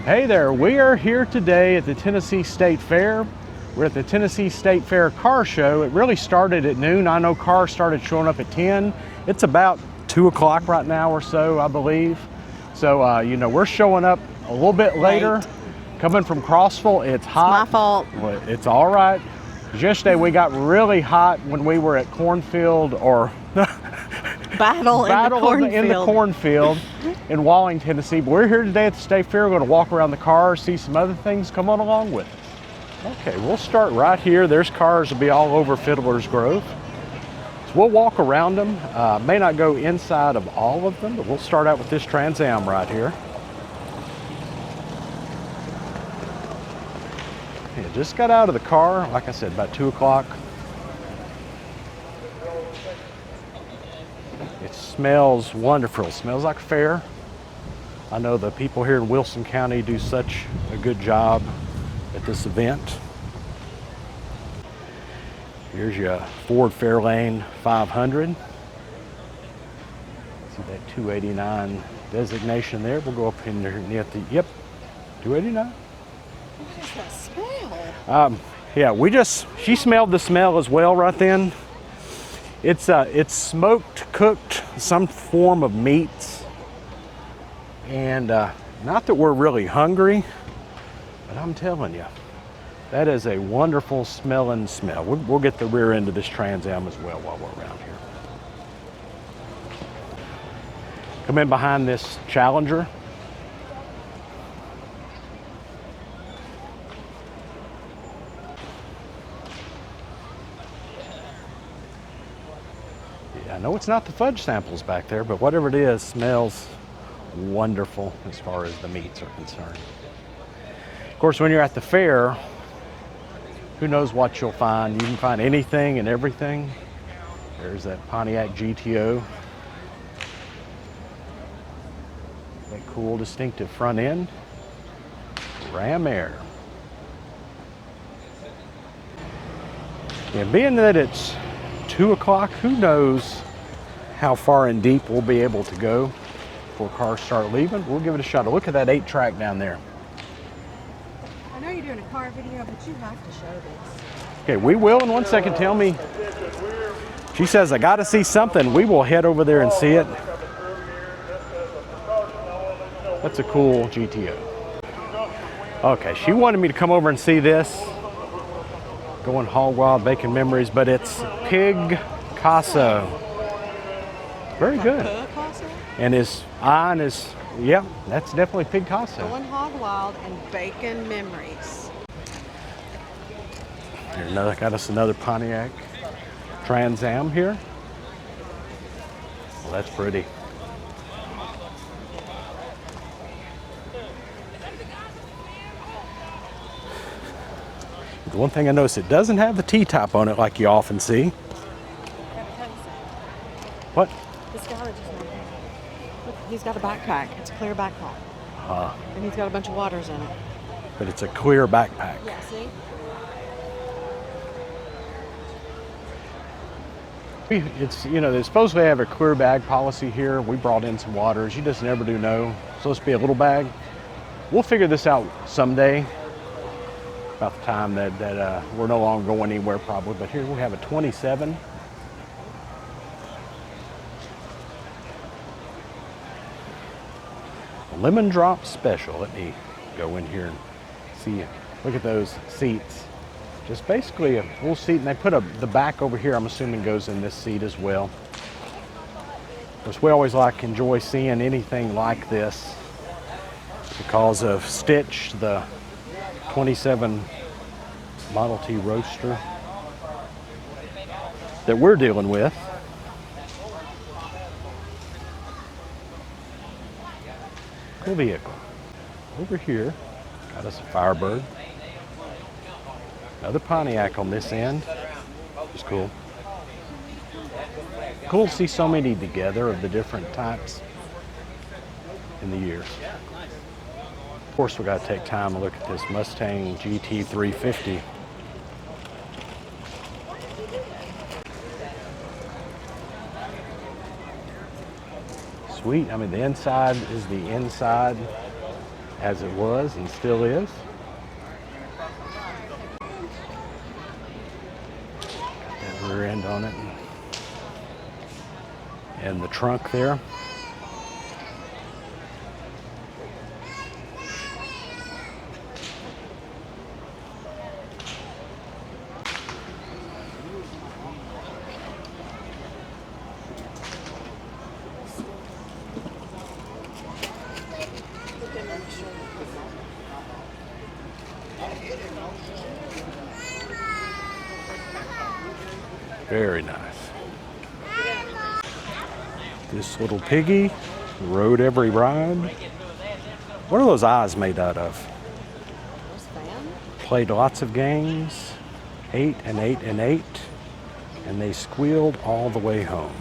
Hey there, we are here today at the Tennessee State Fair. We're at the Tennessee State Fair Car Show. It really started at noon. I know cars started showing up at 10. It's about 2 o'clock right now or so, I believe. So, we're showing up a little bit later. Coming from Crossville, it's hot. It's my fault. Well, it's all right. Yesterday we got really hot when we were at Cornfield or Battle in the cornfield in Walling, Tennessee. But we're here today at the State Fair. We're going to walk around the cars, see some other things. Come on along with us. Okay, we'll start right here. There's cars will be all over Fiddler's Grove. So we'll walk around them. May not go inside of all of them, but we'll start out with this Trans Am right here. Yeah, just got out of the car, like I said, about 2 o'clock. It smells wonderful. It smells like a fair. I know the people here in Wilson County do such a good job at this event. Here's your Ford Fairlane 500. See that 289 designation there. We'll go up in there near the, yep, 289. What is that smell? Yeah, she smelled the smell as well right then. It's smoked, cooked, some form of meats. And not that we're really hungry, but I'm telling you, that is a wonderful smelling smell. We'll get the rear end of this Trans Am as well while we're around here. Come in behind this Challenger. I know it's not the fudge samples back there, but whatever it is, smells wonderful as far as the meats are concerned. Of course, when you're at the fair, who knows what you'll find. You can find anything and everything. There's that Pontiac GTO. That cool, distinctive front end. Ram Air. And being that it's 2 o'clock, who knows how far and deep we'll be able to go before cars start leaving. We'll give it a shot. Look at that 8-track down there. I know you're doing a car video, but you have to show this. Okay, we will in 1 second. Tell me. She says, I got to see something. We will head over there and see it. That's a cool GTO. Okay, she wanted me to come over and see this. Going hog wild, making memories, but it's Picasso. Very good. And his eye and his, yeah, that's definitely Picasso. Going hog wild and bacon memories. Here's another, got us another Pontiac Trans Am here. Well, that's pretty. The one thing I noticed, it doesn't have the T-top on it like you often see. What? This guy just look, he's got a backpack. It's a clear backpack. And he's got a bunch of waters in it. But it's a clear backpack. Yeah, see? It's, they supposedly have a clear bag policy here. We brought in some waters. You just never do know. It's supposed to be a little bag. We'll figure this out someday. About the time that we're no longer going anywhere probably. But here we have a 27. Lemon Drop Special. Let me go in here and see. Look at those seats. Just basically a little seat, and they put the back over here, I'm assuming goes in this seat as well. Of course, we always enjoy seeing anything like this because of Stitch, the 27 Model T Roadster that we're dealing with. Cool vehicle. Over here, got us a Firebird. Another Pontiac on this end, which is cool. Cool to see so many together of the different types in the years. Of course, we got to take time to look at this Mustang GT350. Sweet. I mean, the inside is the inside. as it was and still is. Got that rear end on it. And the trunk there. Very nice. This little piggy rode every ride. What are those eyes made out of? Played lots of games, 8 and 8 and 8, and they squealed all the way home.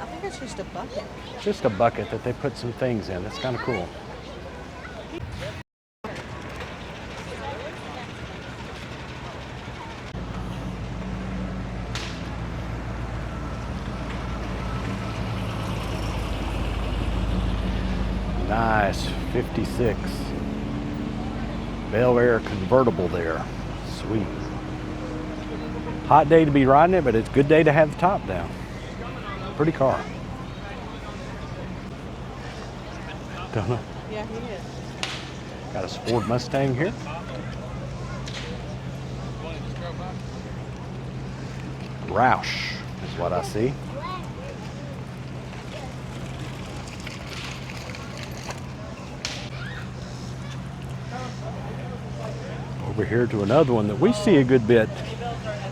I think it's just a bucket. Just a bucket that they put some things in. That's kind of cool. Nice 56 Bel Air convertible there. Sweet. Hot day to be riding it, but it's a good day to have the top down. Pretty car. Don't know. Yeah, he is. Got a Ford Mustang here. Roush is what I see. Over here to another one that we see a good bit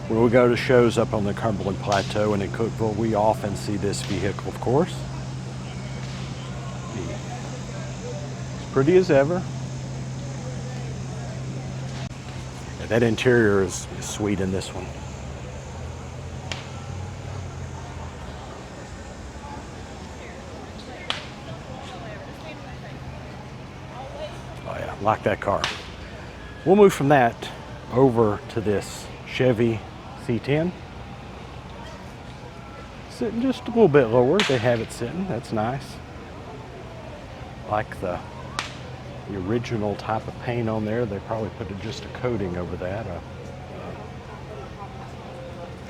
when we go to shows up on the Cumberland Plateau and in Cookeville. We often see this vehicle, of course. As pretty as ever. Yeah, that interior is sweet in this one. Oh yeah, like that car. We'll move from that over to this Chevy C10. Sitting just a little bit lower. They have it sitting. That's nice. Like the original type of paint on there. They probably put just a coating over that.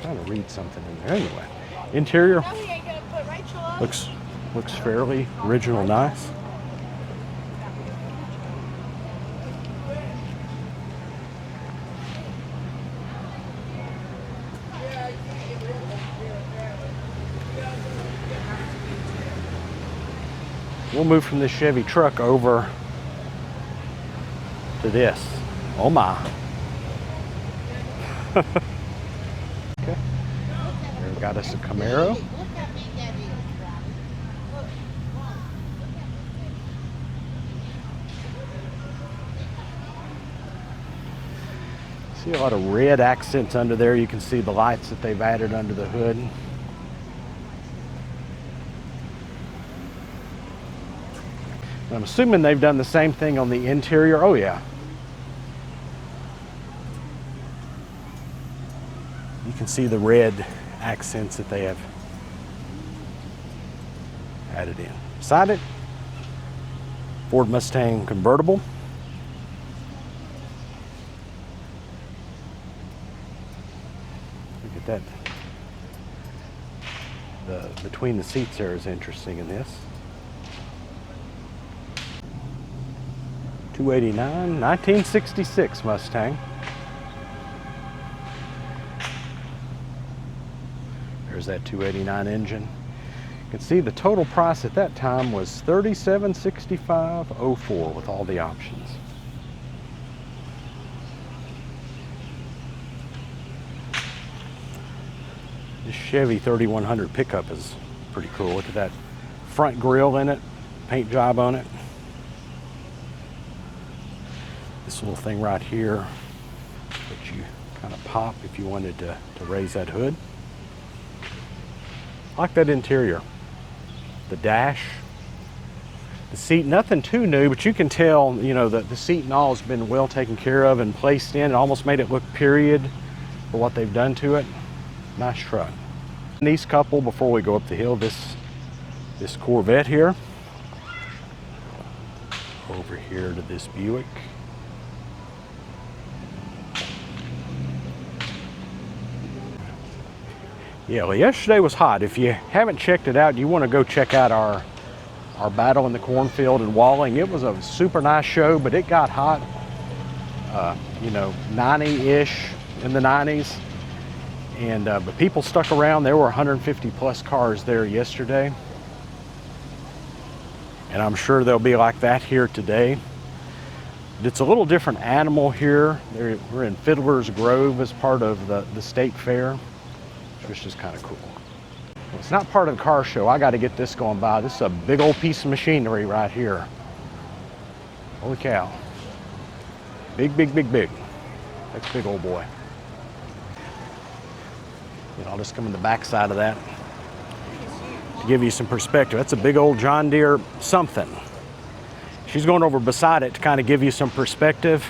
Trying to read something in there. Anyway, interior looks fairly original, nice. We'll move from this Chevy truck over to this. Oh my. Okay. Here we got us a Camaro. See a lot of red accents under there. You can see the lights that they've added under the hood. I'm assuming they've done the same thing on the interior. Oh yeah. You can see the red accents that they have added in. Beside it, Ford Mustang convertible. Look at that. The between the seats there is interesting in this. 289, 1966 Mustang. There's that 289 engine. You can see the total price at that time was $3765.04 with all the options. This Chevy 3100 pickup is pretty cool. Look at that front grille in it, paint job on it. This little thing right here that you kind of pop if you wanted to raise that hood. I like that interior. The dash, the seat, nothing too new, but you can tell, you know, the seat and all has been well taken care of and placed in. It almost made it look period for what they've done to it. Nice truck. Nice couple before we go up the hill. This Corvette here. Over here to this Buick. Yeah, well, yesterday was hot. If you haven't checked it out, you want to go check out our battle in the cornfield in Walling. It was a super nice show, but it got hot. 90-ish in the 90s, and but people stuck around. There were 150 plus cars there yesterday, and I'm sure they'll be like that here today. But it's a little different animal here. We're in Fiddler's Grove as part of the state fair, which is kind of cool. Well, it's not part of the car show. I got to get this going by. This is a big old piece of machinery right here. Holy cow. Big, big, big, big. That's a big old boy. And I'll just come in the back side of that to give you some perspective. That's a big old John Deere something. She's going over beside it to kind of give you some perspective.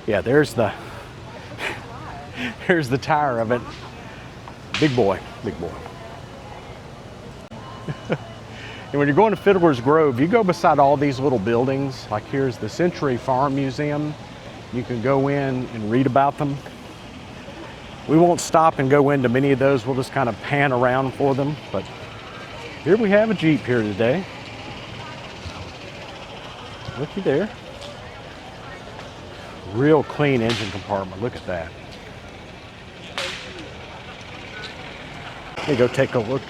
Yeah, there's the here's the tire of it. Big boy, big boy. And when you're going to Fiddler's Grove, you go beside all these little buildings. Like here's the Century Farm Museum. You can go in and read about them. We won't stop and go into many of those. We'll just kind of pan around for them. But here we have a Jeep here today. Looky there. Real clean engine compartment. Look at that. Let me go take a look.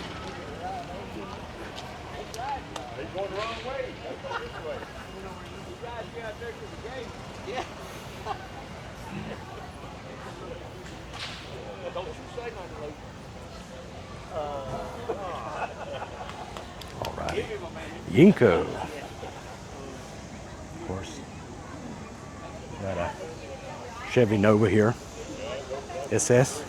All right. Yinko. Of course. Got a Chevy Nova here. SS.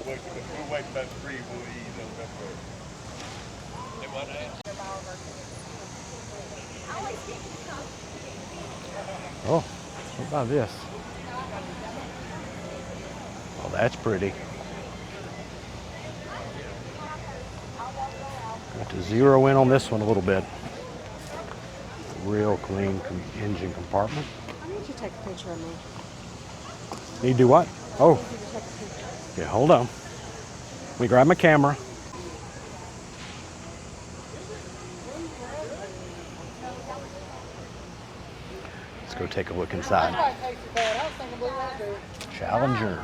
We'll wait about 3, we'll ease on that way. Oh, what about this? Oh, that's pretty. Got to zero in on this one a little bit. Real clean engine compartment. I need you to take a picture of me. Need to do what? Oh, I need you to take a picture. yeah, hold on. Let me grab my camera. Let's go take a look inside. Challenger.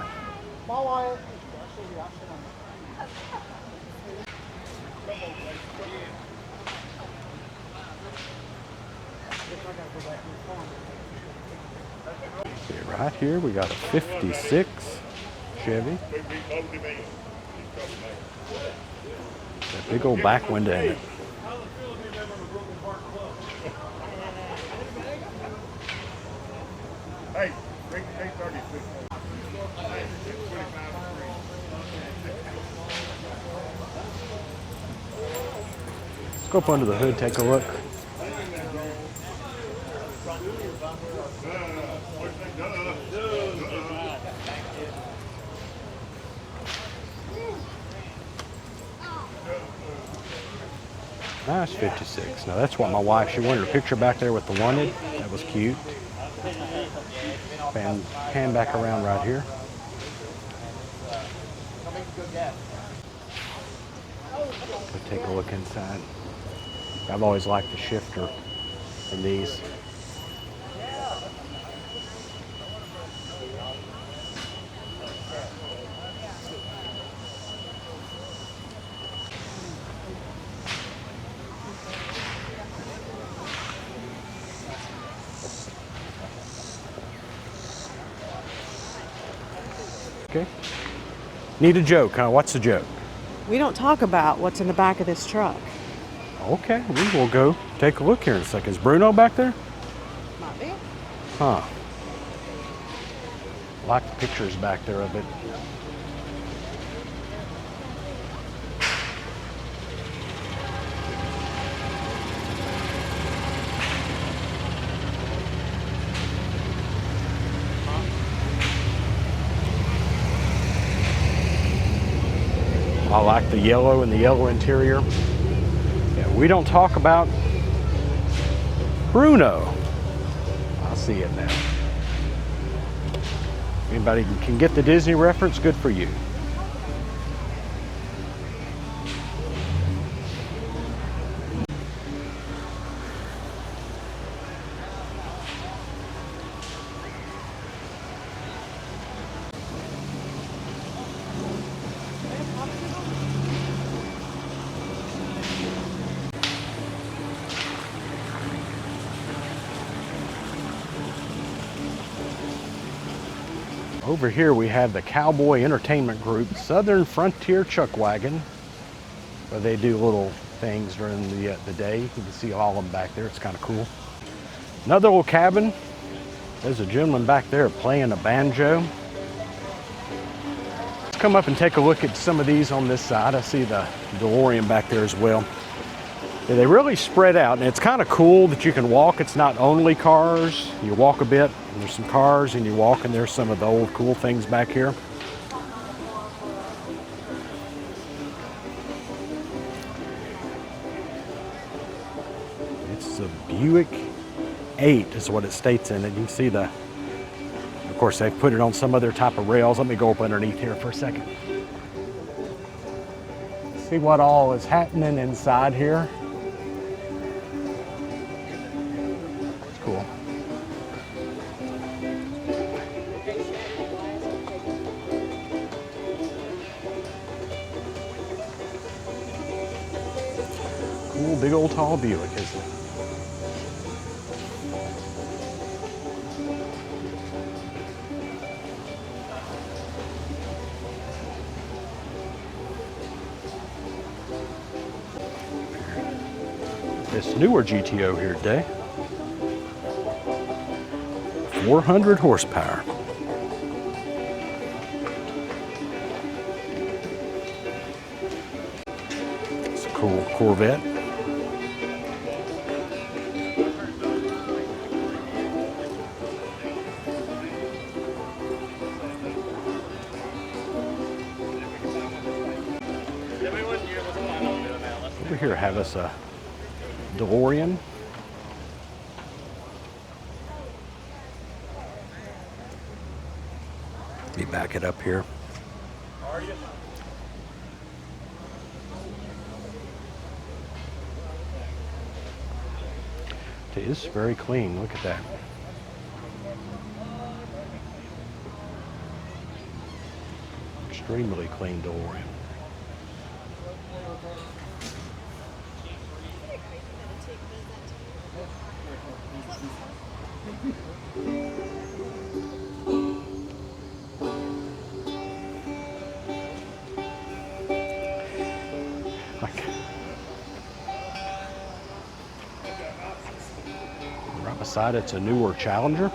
Okay, right here we got a 56 Chevy. That big old back window in it. Hey, bring 836. Let's go up under the hood, take a look. Nice 56. Now that's what my wife, she wanted a picture back there with the wanted. That was cute. Pan back around right here. We'll take a look inside. I've always liked the shifter in these. Okay. Need a joke, huh? What's the joke? We don't talk about what's in the back of this truck. Okay, we will go take a look here in a second. Is Bruno back there? Might be. Huh. Like the pictures back there of it. I like the yellow and the yellow interior. Yeah, we don't talk about Bruno. I see it now. Anybody can get the Disney reference, good for you. Over here we have the Cowboy Entertainment Group Southern Frontier Chuck Wagon, where they do little things during the day. You can see all of them back there. It's kind of cool. Another little cabin. There's a gentleman back there playing a banjo. Let's come up and take a look at some of these on this side. I see the DeLorean back there as well. Yeah, they really spread out, and it's kind of cool that you can walk. It's not only cars. You walk a bit, and there's some cars, and you walk, and there's some of the old cool things back here. It's a Buick 8 is what it states in it. You can see of course, they've put it on some other type of rails. Let me go up underneath here for a second. See what all is happening inside here. Cool. Cool, big old tall Buick, isn't it? This newer GTO here today. 400 horsepower. It's a cool Corvette. Over here have us a DeLorean. Let me back it up here. It is very clean. Look at that. Extremely clean DeLorean. Right beside it's a newer Challenger.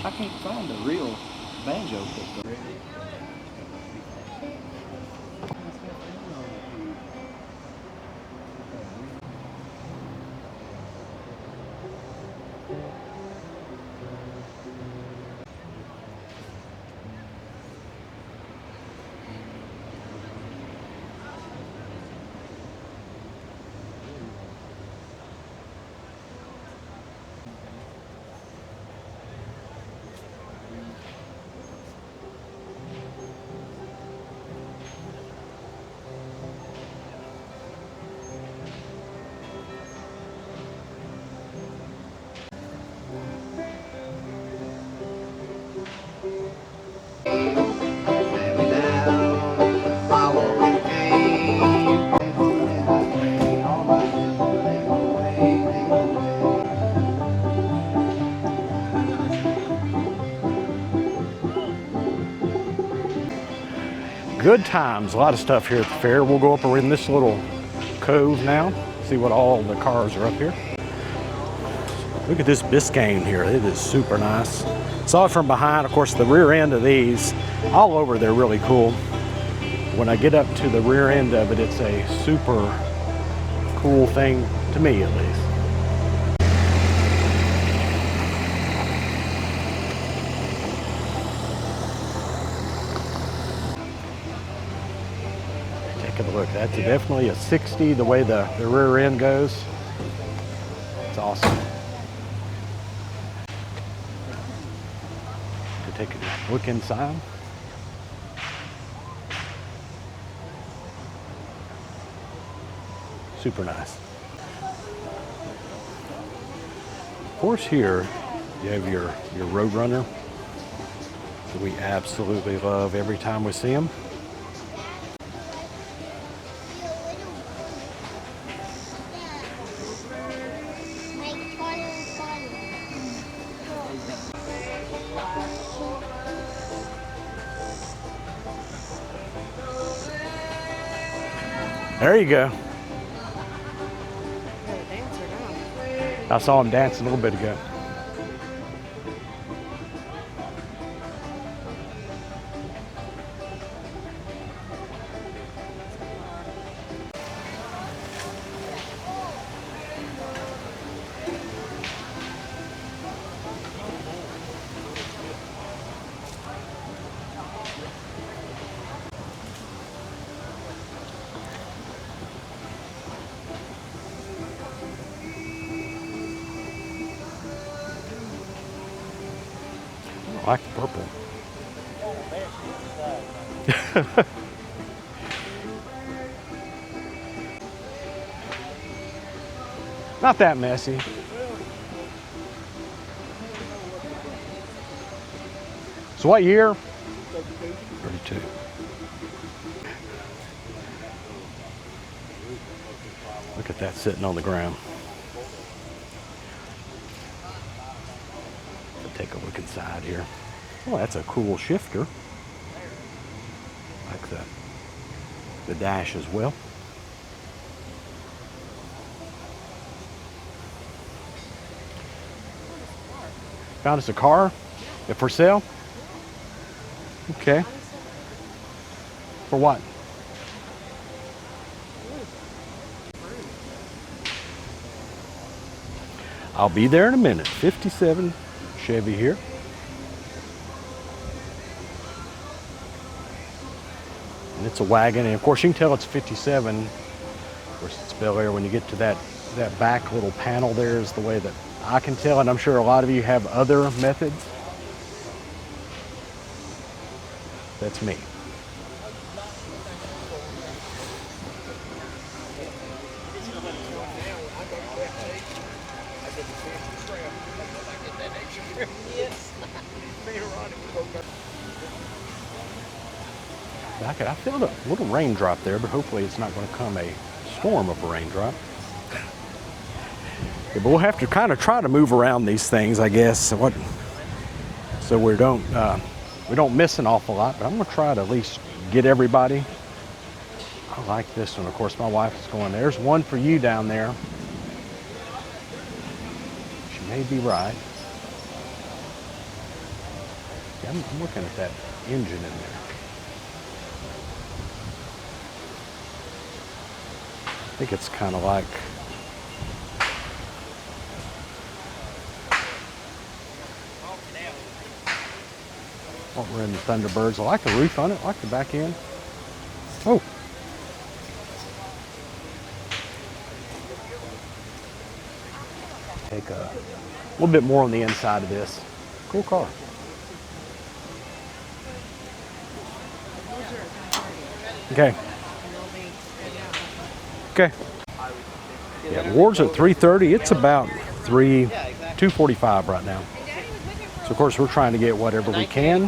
I can't find a real banjo pickup. Good times, a lot of stuff here at the fair. We'll go up in this little cove now, see what all the cars are up here. Look at this Biscayne here. It is super nice. Saw it from behind. Of course, the rear end of these, all over, they're really cool. When I get up to the rear end of it, it's a super cool thing, to me at least. Take a look. That's definitely a 60, the way the rear end goes. It's awesome. Take a look inside. Super nice. Of course, here you have your Roadrunner that we absolutely love every time we see them. There you go. I saw him dancing a little bit ago. I like the purple. Not that messy. So what year? 32. Look at that sitting on the ground. Take a look inside here. Oh, that's a cool shifter. Like the dash as well. Found us a car for sale. Okay. For what? I'll be there in a minute. 57 Chevy here. And it's a wagon, and of course you can tell it's 57. Of course it's Bel Air. When you get to that back little panel there is the way that I can tell, and I'm sure a lot of you have other methods. That's me. I feel a little raindrop there, but hopefully it's not going to come a storm of a raindrop. Yeah, but we'll have to kind of try to move around these things, I guess, so we don't miss an awful lot. But I'm going to try to at least get everybody. I like this one. Of course, my wife is going, there's one for you down there. She may be right. Yeah, I'm looking at that engine in there. I think it's kind of like what we're in the Thunderbirds. I like the roof on it. I like the back end. Oh. Take a little bit more on the inside of this. Cool car. Okay. Okay. Yeah, the Ward's at 330. It's about 245 right now. So of course we're trying to get whatever we can.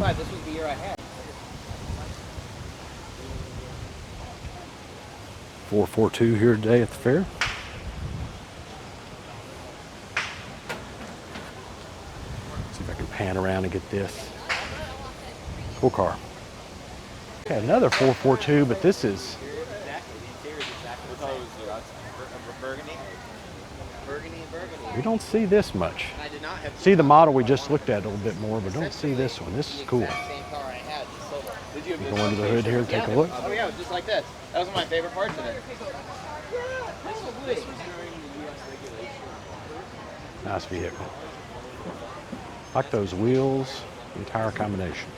442 here today at the fair. See if I can pan around and get this. Cool car. Okay, another 442, but this is We don't see this much. I did not have See the model we just looked at a little bit more, but don't see this one. This is cool. same car I had. Just sold it. Did you have Go under the hood here and take a look. Oh yeah, it was just like this. That was one of my favorite parts of it. Nice vehicle. Like those wheels, entire combination.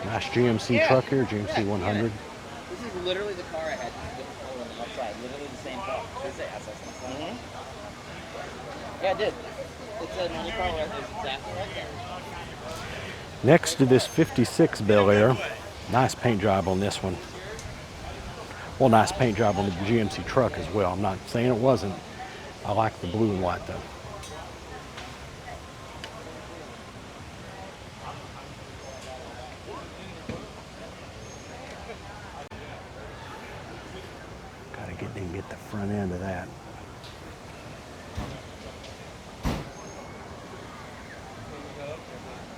Nice GMC truck here, GMC 100. This is literally the car I had on the outside. Literally the same car. Does it say SS? Yeah, it did. It said money car was exactly like that. Next to this 56 Bel Air, nice paint job on this one. Well, nice paint job on the GMC truck as well. I'm not saying it wasn't. I like the blue and white though. Gotta get the front end of that.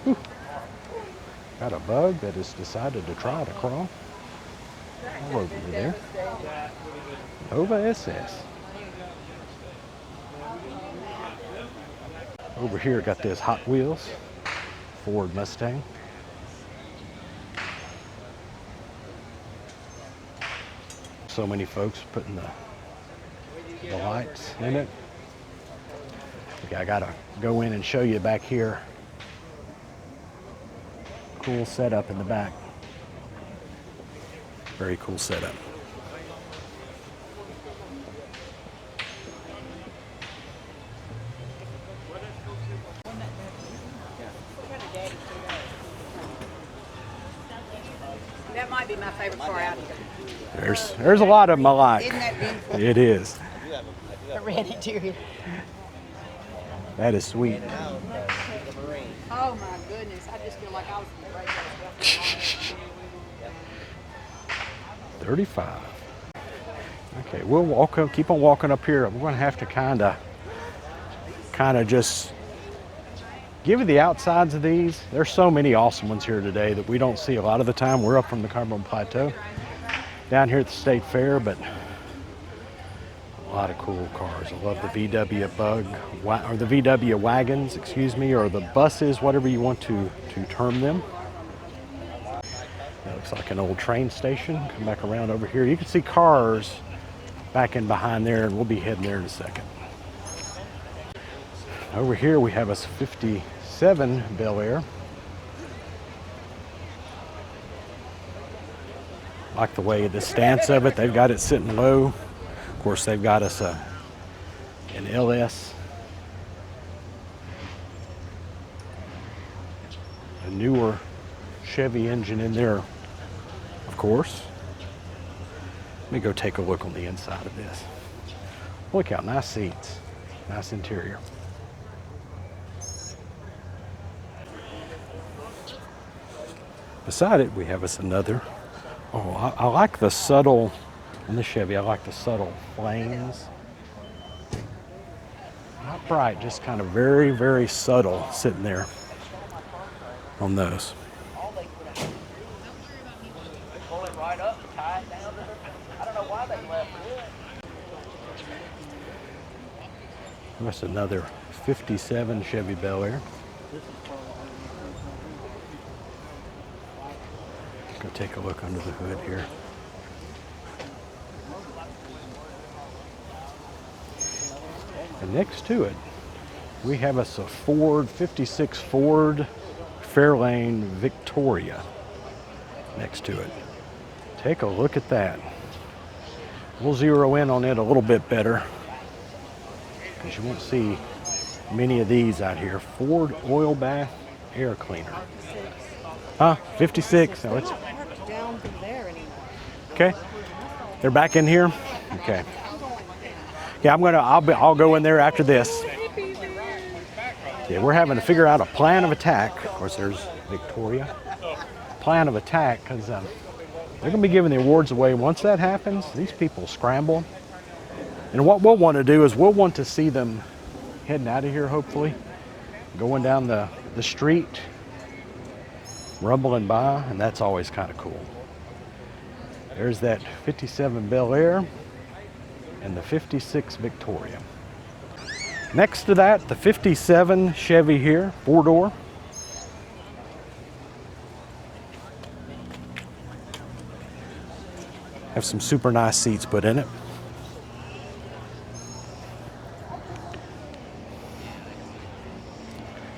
Whew. Got a bug that has decided to try to crawl all over me there. Nova SS. Over here, got this Hot Wheels Ford Mustang. So many folks putting the lights in it. Okay, I gotta go in and show you back here. Cool setup in the back. Very cool setup. That might be my favorite car out here. There's a lot of them I like. Isn't that beautiful? It is. The red interior. That is sweet. Oh my goodness, I just feel like I was in the race. 35. Okay, we'll walk up, keep on walking up here. We're going to have to kind of just give you the outsides of these. There's so many awesome ones here today that we don't see a lot of the time. We're up from the Carbon Plateau down here at the State Fair, but a lot of cool cars. I love the VW Bug, or the VW wagons, excuse me, or the buses, whatever you want to term them. That looks like an old train station. Come back around over here. You can see cars back in behind there, and we'll be heading there in a second. Over here we have a 57 Bel Air. Like the way the stance of it, they've got it sitting low. Of course, they've got us an LS, a newer Chevy engine in there, of course. Let me go take a look on the inside of this. Look out, nice seats, nice interior. Beside it, we have us another. Oh, I like the subtle, on the Chevy, I like the subtle flames. Not bright, just kind of very, very subtle sitting there on those. Pull it right up, tie it down. I don't know why they left it. That's another 57 Chevy Bel Air. Go take a look under the hood here. And next to it, we have us a Ford 56 Ford Fairlane Victoria next to it. Take a look at that. We'll zero in on it a little bit better because you won't see many of these out here. Ford oil bath air cleaner. Huh? 56. No, it's Down from there anymore. okay. They're back in here. Okay. Yeah, I'll go in there after this. Yeah, we're having to figure out a plan of attack. Of course, there's Victoria. Plan of attack, because they're going to be giving the awards away. Once that happens, these people scramble. And what we'll want to do is we'll want to see them heading out of here, hopefully, going down the street, rumbling by, and that's always kind of cool. There's that 57 Bel Air. and the 56 Victoria. Next to that, the 57 Chevy here, 4-door. Have some super nice seats put in it.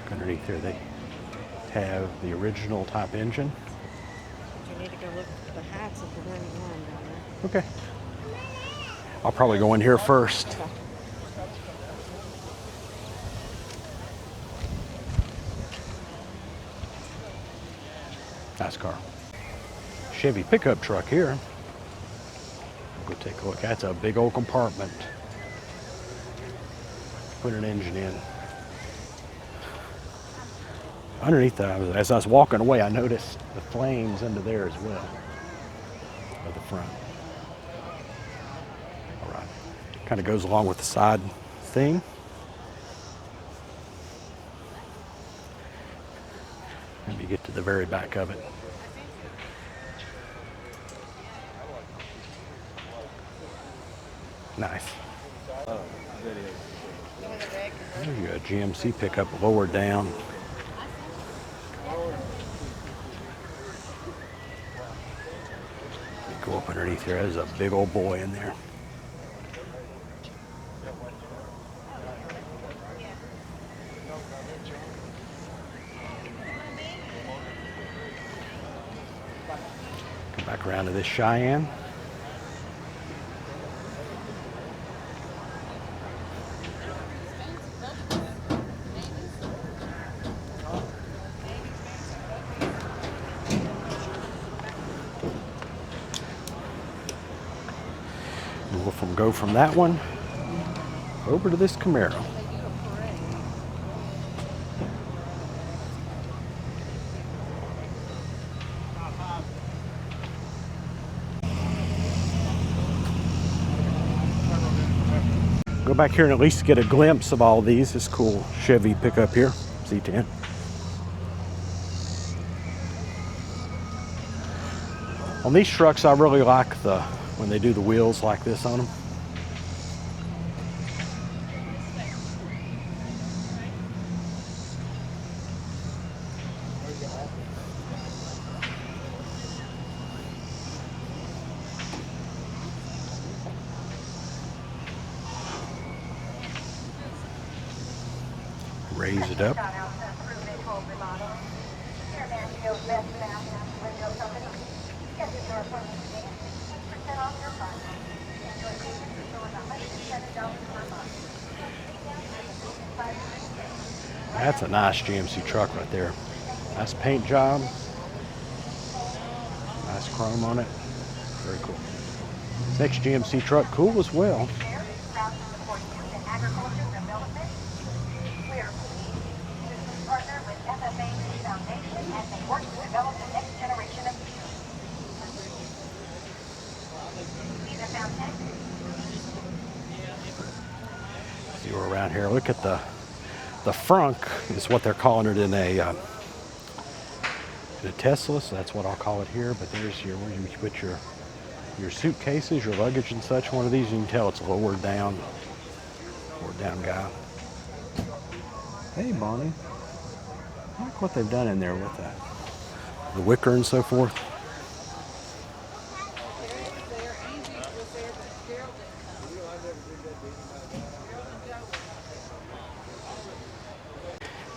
Underneath here they have the original type engine. You need to go look at the hats at the very end down there. Okay. I'll probably go in here first. Okay. Nice car. Chevy pickup truck here. Go take a look. That's a big old compartment. Put an engine in. Underneath that, as I was walking away, I noticed the flames under there as well, at the front. All right, kind of goes along with the side thing. Let me get to the very back of it. Nice. There's your GMC pickup lower down. Go up underneath here. There's a big old boy in there. Come back around to this Cheyenne. We'll go from that one over to this Camaro. Go back here and at least get a glimpse of all these. This cool Chevy pickup here, C10. On these trucks, I really like when they do the wheels like this on them. Raise it up. That's a nice GMC truck right there. Nice paint job. Nice chrome on it. Very cool. Next GMC truck, cool as well. See, we're around here. Look at the frunk is what they're calling it in a Tesla, so that's what I'll call it here. But there's where you put your suitcases, your luggage and such. One of these, you can tell it's lowered down guy. Hey, Bonnie. I like what they've done in there with the wicker and so forth.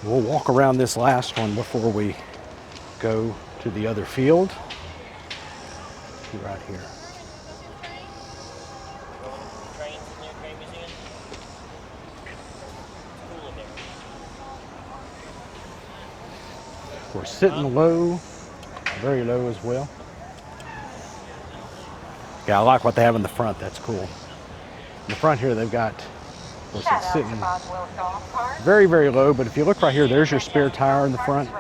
We'll walk around this last one before we go to the other field. Right here. We're sitting low, very low as well. Yeah, I like what they have in the front. That's cool. In the front here, they've got, of course, it's sitting very, very low. But if you look right here, there's your spare tire in the front,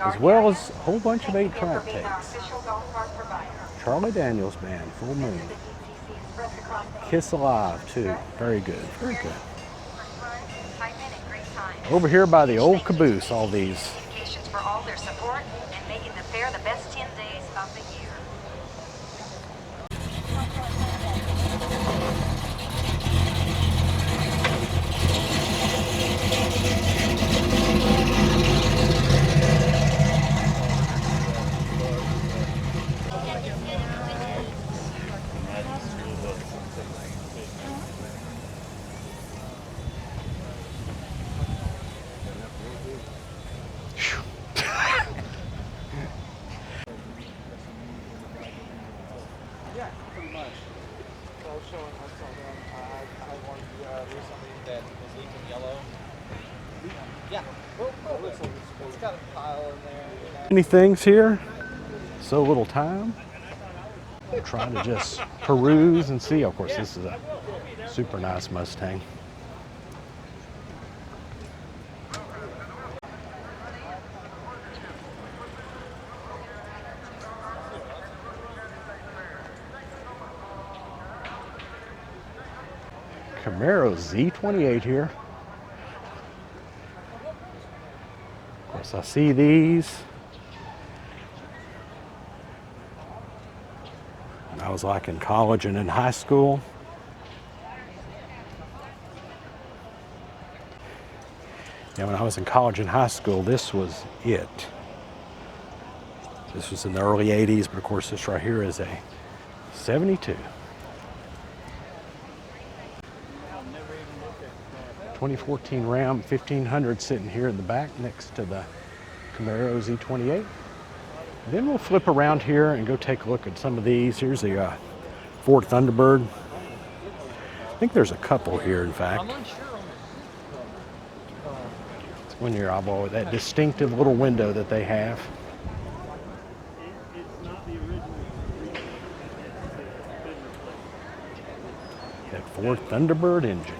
as well as a whole bunch of 8-track tapes. Charlie Daniels Band, Full Moon. Kiss Alive, too. Very good, very good. Over here by the old caboose, all these. For all their support and making the fair the best 10 days of the year. That was leaking yellow. Yeah. It's got a pile in there. Many things here, so little time. Trying to just peruse and see. Of course, this is a super nice Mustang. Camaro Z28 here. Of course, I see these. When I was like in college and in high school. Yeah, when I was in college and high school, this was it. This was in the early 80s, but of course this right here is a 72. 2014 Ram 1500 sitting here in the back next to the Camaro Z28. Then we'll flip around here and go take a look at some of these. Here's the Ford Thunderbird. I think there's a couple here, in fact. It's one your eyeball with that distinctive little window that they have. That Ford Thunderbird engine.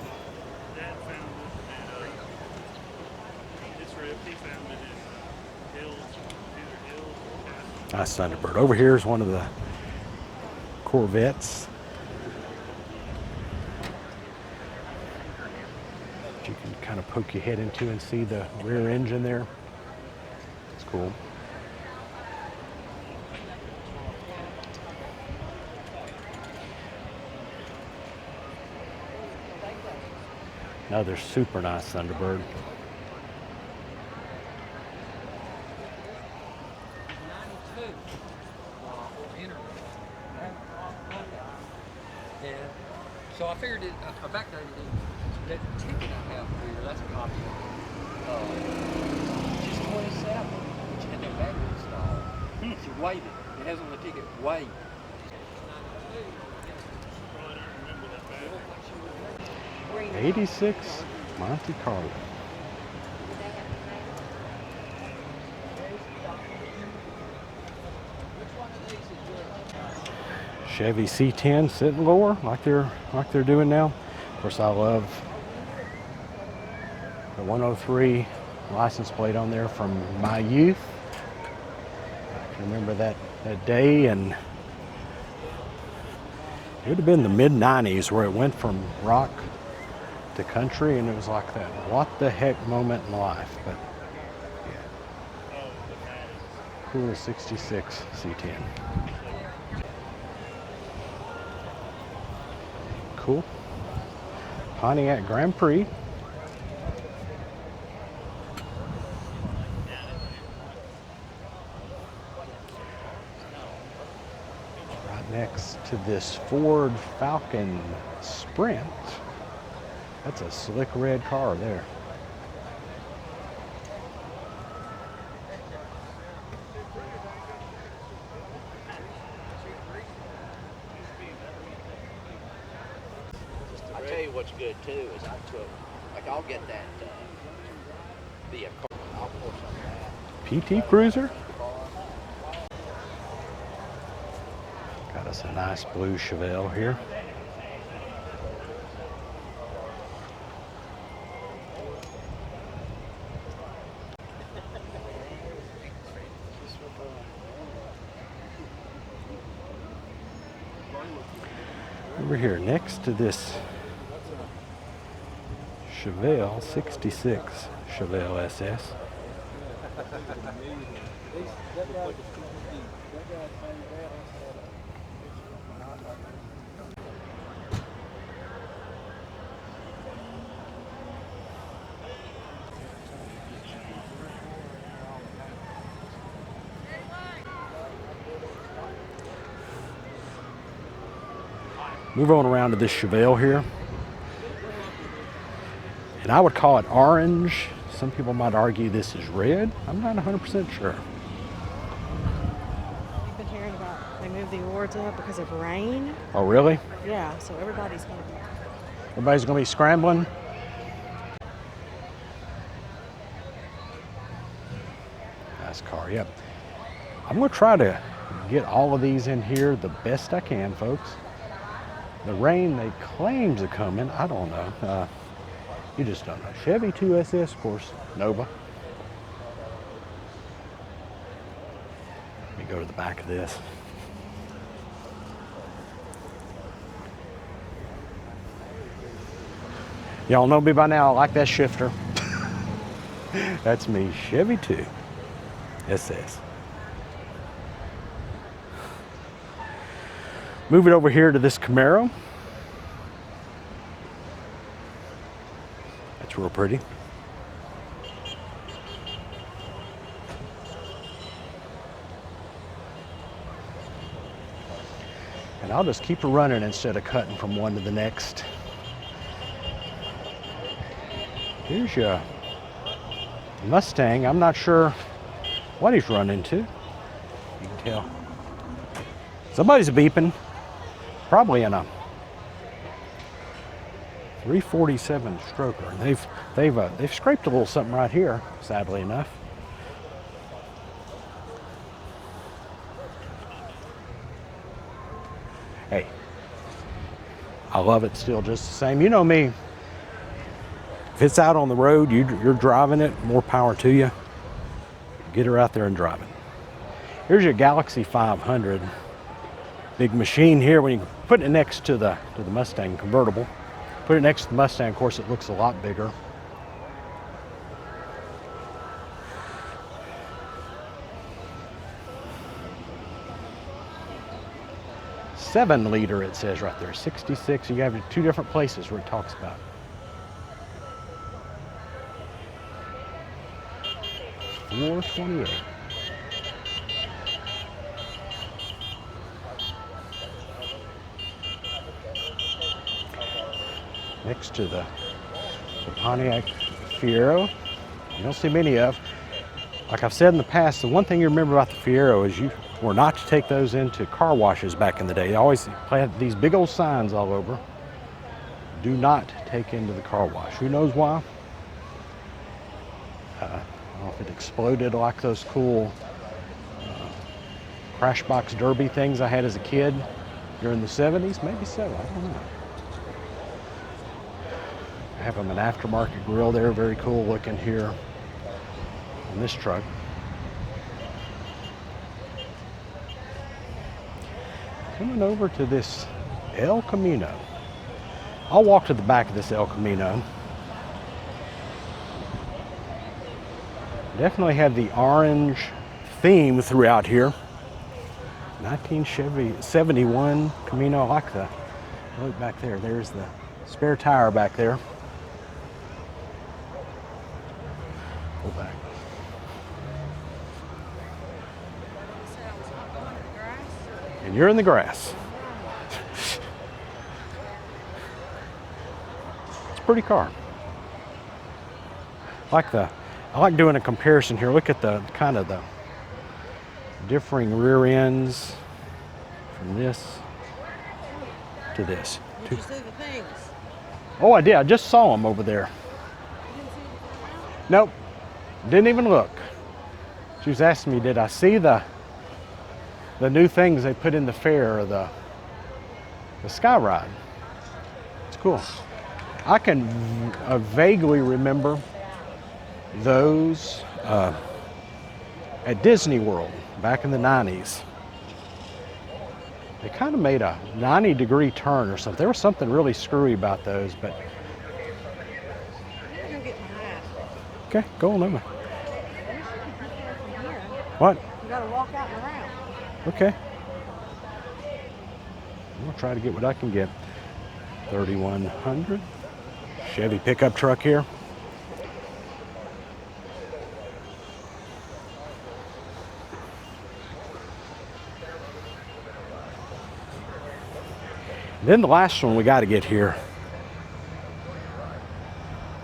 Nice Thunderbird. Over here is one of the Corvettes. You can kind of poke your head into and see the rear engine there. It's cool. Another super nice Thunderbird. So I figured it, I backdated it. That ticket I have here, that's a copy of just 27, which had no battery installed. It's weighted. It has on the ticket weight. 86 Monte Carlo. Chevy C10 sitting lower like they're doing now. Of course, I love the 103 license plate on there from my youth. I can remember that day, and it would have been the mid-90s where it went from rock to country, and it was like that what the heck moment in life. But yeah, cool 66 C10. Cool. Pontiac Grand Prix. Right next to this Ford Falcon Sprint. That's a slick red car there. I tell you what's good too is I took, like I'll get that vehicle, I'll pull some of that. PT Cruiser. Got us a nice blue Chevelle here. Over here next to this Chevelle 66 Chevelle SS. Move on around to this Chevelle here. And I would call it orange. Some people might argue this is red. I'm not 100% sure. You've been hearing about, they moved the awards up because of rain. Oh, really? Yeah, so everybody's going to be. Everybody's going to be scrambling. Nice car, yep. I'm going to try to get all of these in here the best I can, folks. The rain they claim to come in, I don't know. You just don't know. Chevy 2SS, of course, Nova. Let me go to the back of this. Y'all know me by now, I like that shifter. That's me, Chevy 2 SS. Move it over here to this Camaro. That's real pretty. And I'll just keep it running instead of cutting from one to the next. Here's your Mustang. I'm not sure what he's run into. You can tell. Somebody's beeping. Probably in a 347 stroker. They've scraped a little something right here, sadly enough. Hey, I love it still just the same. You know me. If it's out on the road, you're driving it, more power to you. Get her out there and drive it. Here's your Galaxy 500. Big machine here. When you put it next to the Mustang convertible, put it next to the Mustang, of course, it looks a lot bigger. "7-liter" it says right there, 66. You have two different places where it talks about. $428. Next to the Pontiac Fiero. You don't see many of. Like I've said in the past, the one thing you remember about the Fiero is you were not to take those into car washes back in the day. They always had these big old signs all over. Do not take into the car wash. Who knows why? I don't know if it exploded like those cool crash box derby things I had as a kid during the 70s. Maybe so, I don't know. I have them an aftermarket grill there, very cool looking here on this truck. Coming over to this El Camino. I'll walk to the back of this El Camino. Definitely had the orange theme throughout here. 1971 Camino. I like the look back there. There's the spare tire back there. Pull back. And you're in the grass. It's a pretty car. I like doing a comparison here. Look at the kind of the differing rear ends from this to this. Did you see the things? Oh, I did. I just saw them over there. Nope. Didn't even look. She was asking me, did I see the new things they put in the fair, or the Sky Ride? It's cool. I can vaguely remember those at Disney World back in the 90s. They kind of made a 90-degree turn or something. There was something really screwy about those, but... I'm gonna get my hat. Okay, go on over. What? You gotta walk out and around. Okay. I'm gonna try to get what I can get. 3100 Chevy pickup truck here. Then the last one we got to get here.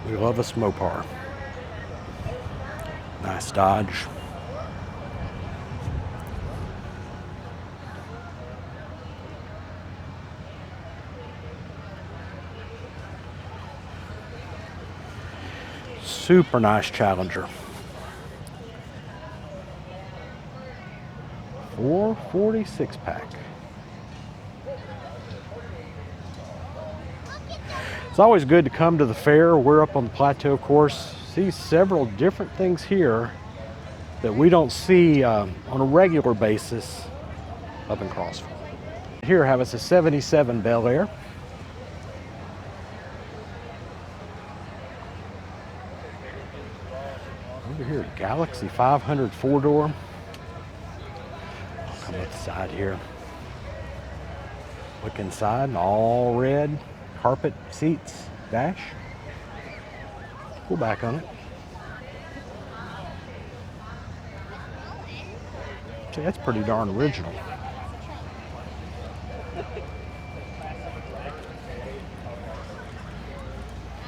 We love a Mopar. Nice Dodge. Super nice Challenger. 446 pack. It's always good to come to the fair. We're up on the plateau course. See several different things here that we don't see on a regular basis up in Crossville. Here have us a 77 Bel Air. Over here, Galaxy 500 4-door. I'll come up the side here. Look inside, all red, carpet seats, dash. Pull back on it. See, that's pretty darn original.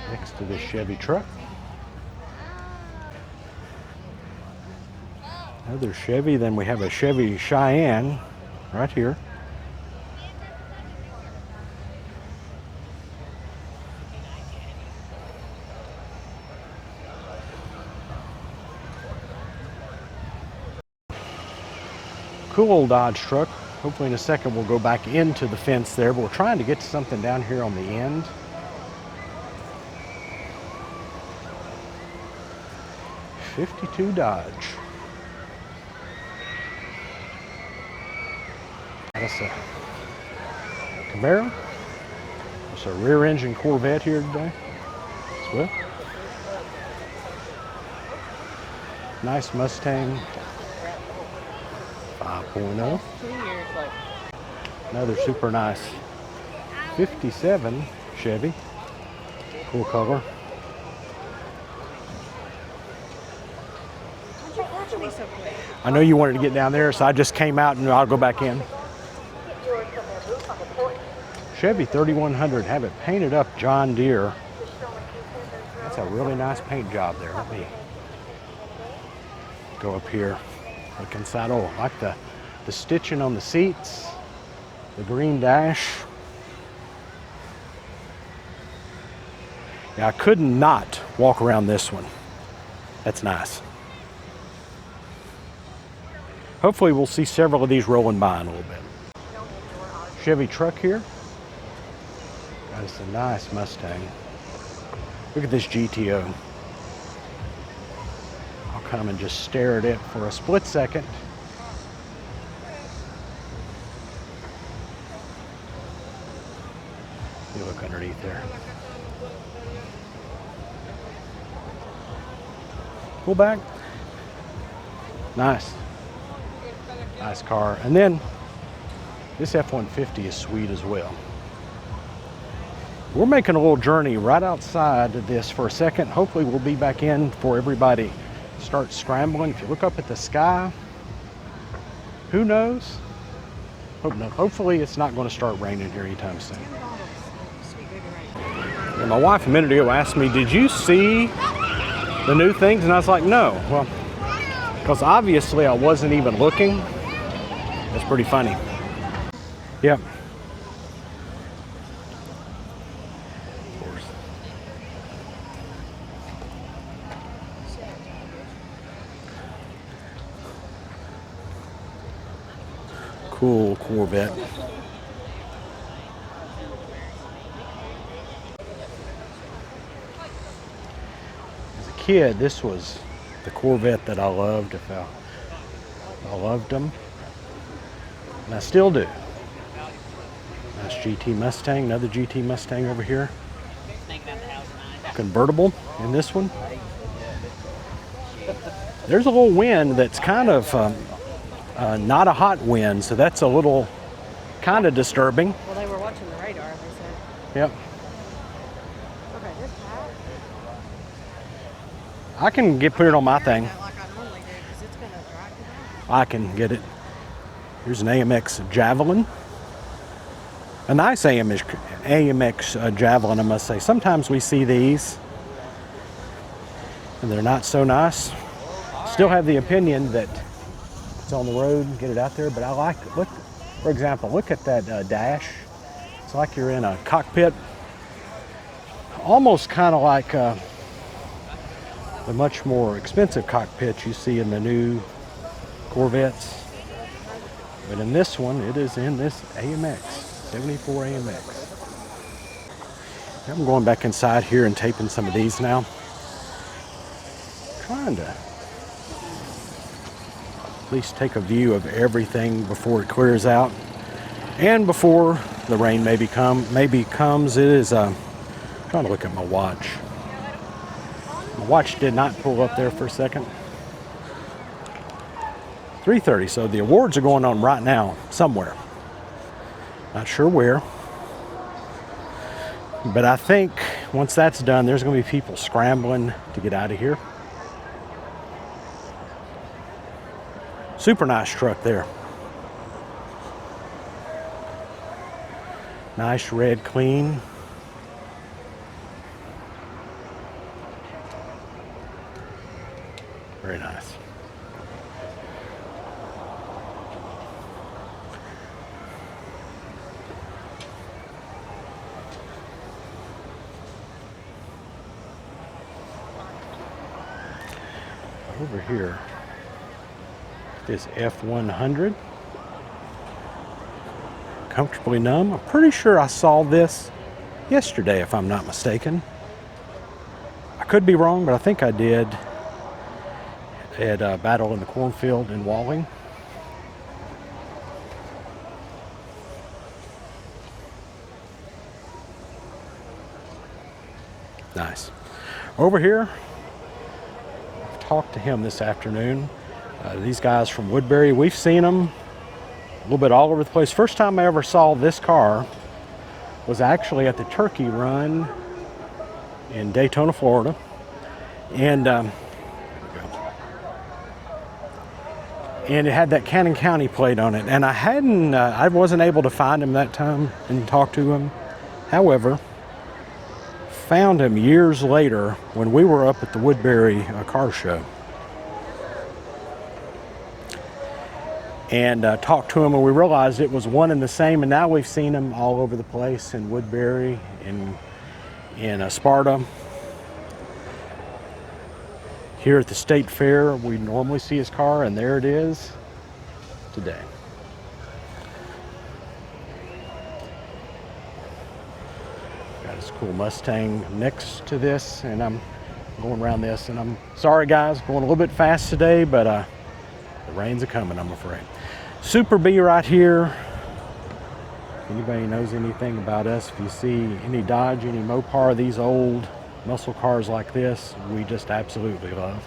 Next to this Chevy truck. Another Chevy, then we have a Chevy Cheyenne right here. Cool old Dodge truck. Hopefully in a second we'll go back into the fence there, but we're trying to get to something down here on the end. '52 Dodge. That's a Camaro. It's a rear engine Corvette here today as well. Nice Mustang 5.0. Another super nice 57 Chevy. Cool color. I know you wanted to get down there, so I just came out and I'll go back in. Chevy 3100, have it painted up John Deere. That's a really nice paint job there. Let me go up here, look inside. Oh, I like the stitching on the seats, the green dash. Yeah, I could not walk around this one. That's nice. Hopefully we'll see several of these rolling by in a little bit. Chevy truck here. Got us a nice Mustang. Look at this GTO. I'll come and just stare at it for a split second. You look underneath there. Pull back. Nice. Nice car. And then this F-150 is sweet as well. We're making a little journey right outside of this for a second. Hopefully we'll be back in before everybody starts scrambling. If you look up at the sky, who knows? Hopefully it's not going to start raining here anytime soon. And my wife a minute ago asked me, did you see the new things? And I was like, no. Well, because obviously I wasn't even looking. That's pretty funny. Yep. Of course. Cool Corvette. As a kid, this was the Corvette that I loved. I loved them. And I still do. Nice GT Mustang, another GT Mustang over here. Convertible in this one. There's a little wind that's kind of not a hot wind, so that's a little kind of disturbing. Well, they were watching the radar, they said. Yep. Okay, this hat. I can put it on my thing. Like I normally do, because it's going to drag it down. I can get it. Here's an AMX Javelin. A nice AMX Javelin, I must say. Sometimes we see these and they're not so nice. Still have the opinion that it's on the road, get it out there, but I like, look, for example, look at that dash. It's like you're in a cockpit. Almost kind of like the much more expensive cockpits you see in the new Corvettes. But in this one, it is in this AMX, 74 AMX. I'm going back inside here and taping some of these now. Trying to at least take a view of everything before it clears out. And before the rain maybe comes. It is, trying to look at my watch. My watch did not pull up there for a second. 3:30, so the awards are going on right now somewhere. Not sure where. But I think once that's done, there's going to be people scrambling to get out of here. Super nice truck there. Nice red clean. Very nice. Over here is F100. Comfortably Numb. I'm pretty sure I saw this yesterday, if I'm not mistaken. I could be wrong, but I think I did at Battle in the Cornfield in Walling. Nice. Over here, I've talked to him this afternoon. These guys from Woodbury, we've seen them a little bit all over the place. First time I ever saw this car was actually at the Turkey Run in Daytona, Florida. And it had that Cannon County plate on it. And I wasn't able to find him that time and talk to him. However, found him years later when we were up at the Woodbury car show. And talked to him, and we realized it was one and the same. And now we've seen him all over the place in Woodbury, in Sparta. Here at the State Fair, we normally see his car, and there it is today. Got his cool Mustang next to this, and I'm going around this. And I'm sorry, guys, going a little bit fast today, but the rains are coming, I'm afraid. Super B right here. If anybody knows anything about us, if you see any Dodge, any Mopar, these old muscle cars like this, we just absolutely love.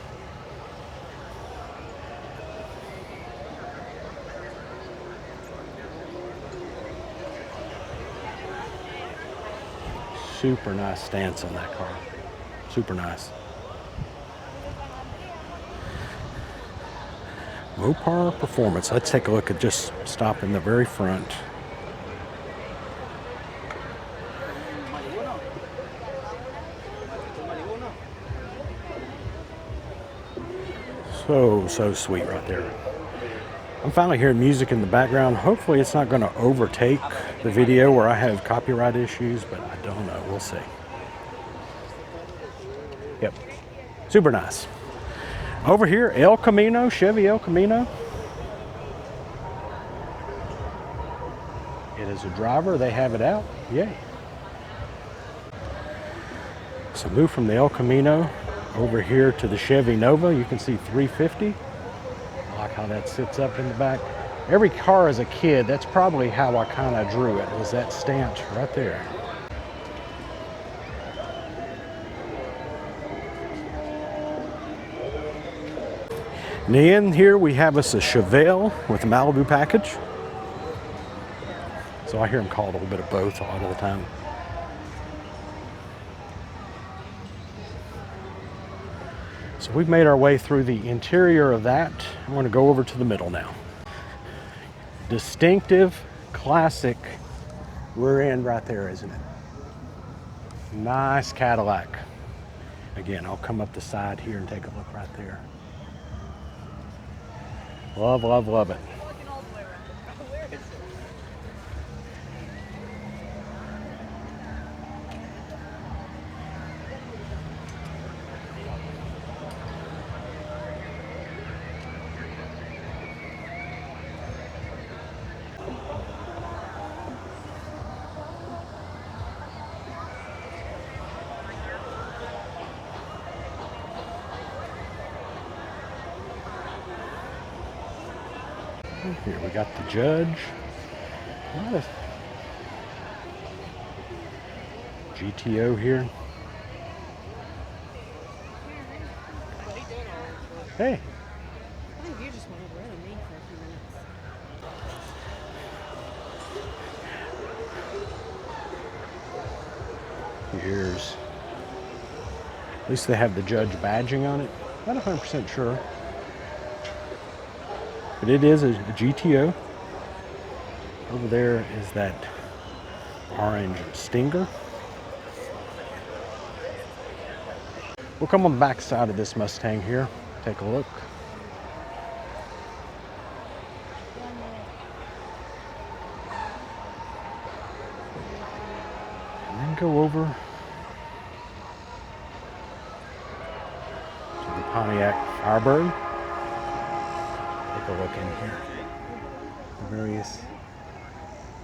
Super nice stance on that car. Super nice. Mopar Performance. Let's take a look at just stop in the very front. So sweet right there. I'm finally hearing music in the background. Hopefully it's not going to overtake the video where I have copyright issues, but I don't know. We'll see. Yep. Super nice. Over here, El Camino, Chevy El Camino. It is a driver. They have it out. Yay. So move from the El Camino over here to the Chevy Nova. You can see 350. I like how that sits up in the back. Every car as a kid, that's probably how I kind of drew it, was that stance right there. And in here we have us a Chevelle with a Malibu package. So I hear them called a little bit of both a lot of the time. So we've made our way through the interior of that. I'm going to go over to the middle now. Distinctive, classic rear end right there, isn't it? Nice Cadillac. Again, I'll come up the side here and take a look right there. Love, love, love it. Here we got the judge. What a GTO here. Hey. I think you just wanted rid of me for a few minutes. Here's, at least they have the judge badging on it. Not 100% sure. But it is a GTO. Over there is that orange Stinger. We'll come on the back side of this Mustang here. Take a look. And then go over to the Pontiac Firebird. Take a look in here. The various.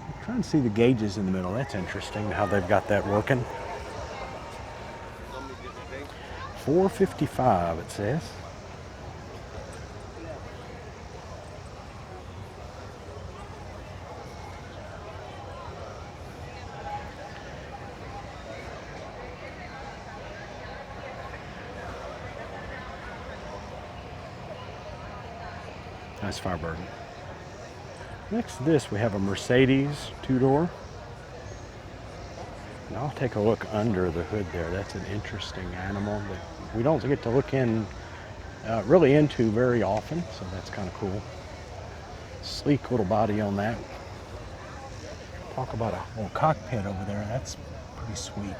I'm trying to see the gauges in the middle. That's interesting how they've got that working. 455 it says. Nice Firebird. Next to this, we have a Mercedes two-door. And I'll take a look under the hood there. That's an interesting animal that we don't get to look in really into very often, so that's kind of cool. Sleek little body on that. Talk about a little cockpit over there. That's pretty sweet.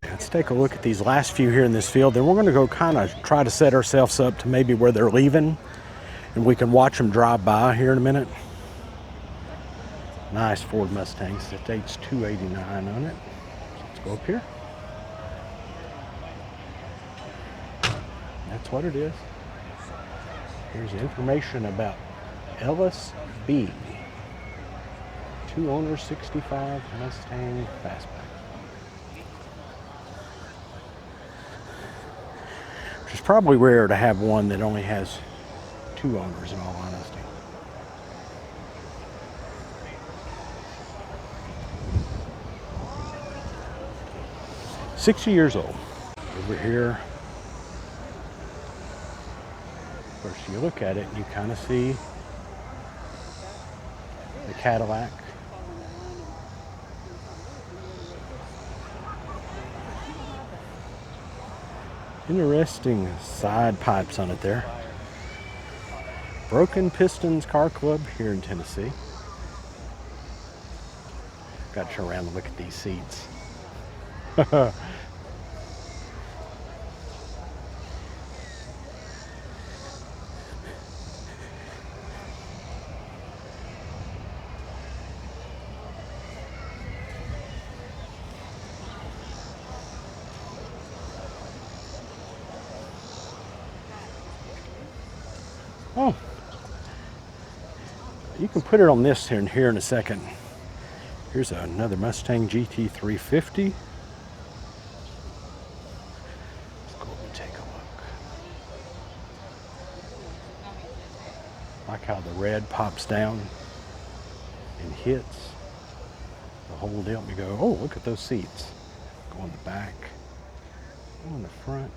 Let's take a look at these last few here in this field. Then we're going to go kind of try to set ourselves up to maybe where they're leaving, and we can watch them drive by here in a minute. Nice Ford Mustangs. It dates 289 on it. Let's go up here. That's what it is. Here's information about Ellis B. 2 owners, 65 Mustang Fastback. Which is probably rare to have one that only has 2 owners, in all honesty. "60 years old." Over here, of course, you look at it and you kind of see the Cadillac. Interesting side pipes on it there. Broken Pistons Car Club here in Tennessee. Got to turn around and look at these seats. Oh, you can put it on this here in a second. Here's another Mustang GT350. Let's go over and take a look. Like how the red pops down and hits the whole deal. You go, oh, look at those seats. Go in the back, go in the front,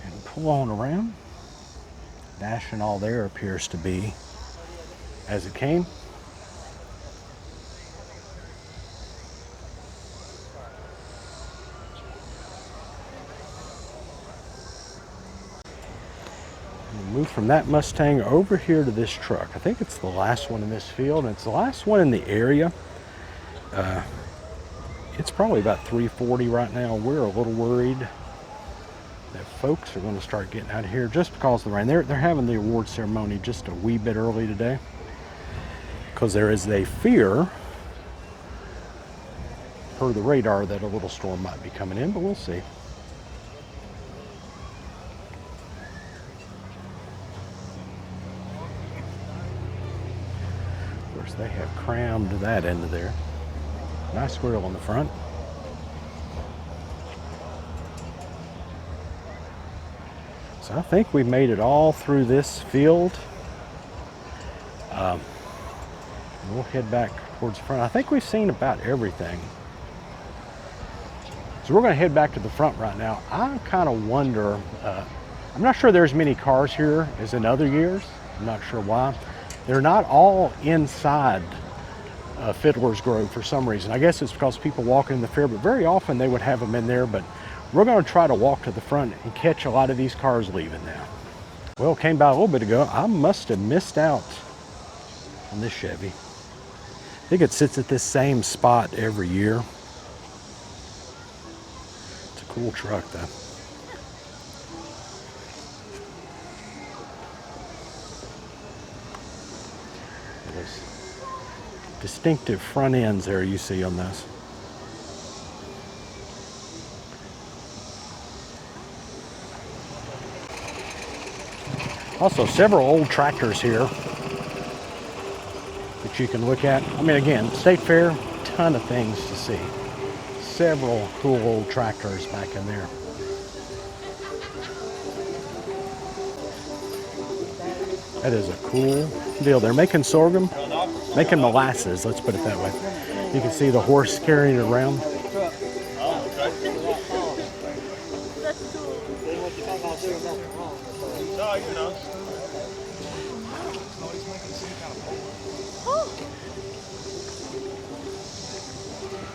and pull on around. Dash and all there appears to be as it came. We'll move from that Mustang over here to this truck. I think it's the last one in this field, and it's the last one in the area. It's probably about 3:40 right now. We're a little worried that folks are going to start getting out of here just because of the rain. They're having the award ceremony just a wee bit early today because there is a fear per the radar that a little storm might be coming in, but we'll see. course, they have crammed that into there. Nice grill on the front. So I think we made it all through this field. We'll head back towards the front. I think we've seen about everything. So we're going to head back to the front right now. I kind of wonder, I'm not sure there's many cars here as in other years. I'm not sure why. They're not all inside Fiddler's Grove for some reason. I guess it's because people walking in the fair, but very often they would have them in there. But we're going to try to walk to the front and catch a lot of these cars leaving now. Well, came by a little bit ago. I must have missed out on this Chevy. I think it sits at this same spot every year. It's a cool truck though. Those distinctive front ends there you see on this. Also, several old tractors here that you can look at. I mean, again, State Fair, ton of things to see. Several cool old tractors back in there. That is a cool deal. They're making sorghum, making molasses, let's put it that way. You can see the horse carrying it around. No, you know.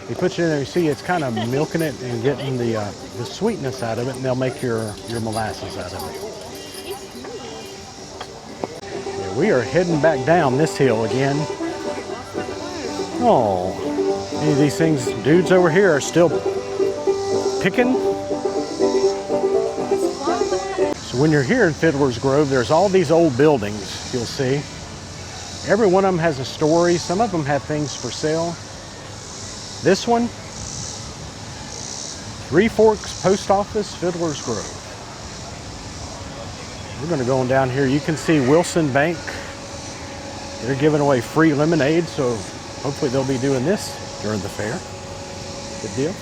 You put it in there, you see it's kind of milking it and getting the sweetness out of it, and they'll make your molasses out of it. Yeah, we are heading back down this hill again. Oh, any of these things, dudes over here are still picking. So when you're here in Fiddler's Grove, there's all these old buildings you'll see. Every one of them has a story. Some of them have things for sale. This one, Three Forks Post Office, Fiddler's Grove. We're going to go on down here. You can see Wilson Bank. They're giving away free lemonade, so hopefully they'll be doing this during the fair. Good deal.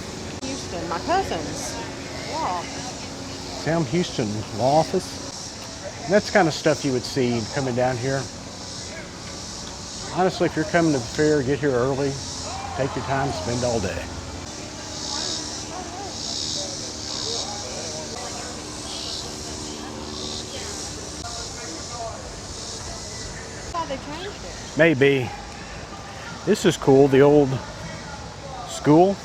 Houston, my cousins. Wow. Sam Houston Law Office. And that's the kind of stuff you would see coming down here. Honestly, if you're coming to the fair, get here early. Take your time, spend all day. Thought they changed it. Maybe. This is cool, the old school.